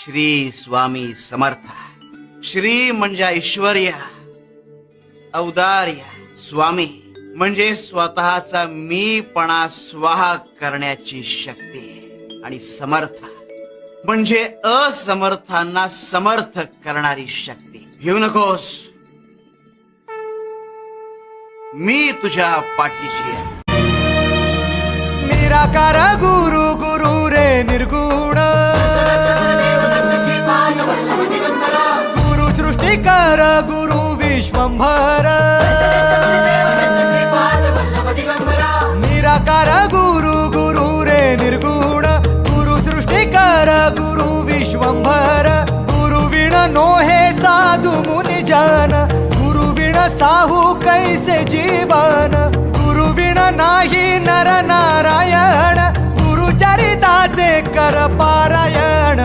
श्री स्वामी समर्थ. श्री म्हणजे ऐश्वर्य, औदार्य. स्वामी म्हणजे स्वतःचा मीपणा स्वाहा करण्याची शक्ती. आणि समर्थ म्हणजे असमर्थांना समर्थ करणारी शक्ती. भिऊ नकोस, मी तुझ्या पाठीशी आहे. निराकार गुरु गुरु रे निर्गुण, गुरु सृष्टिकर गुरु विश्वंभर. निराकार गुरु गुरु रे निर्गुण, गुरु सृष्टिकर गुरु विश्वंभर. गुरु विण नोहे साधु मुनि जन, गुरु विण साहू कैसे जीवन. गुरु विण नाही नर नारायण, गुरुचरिताचे कर पारायण.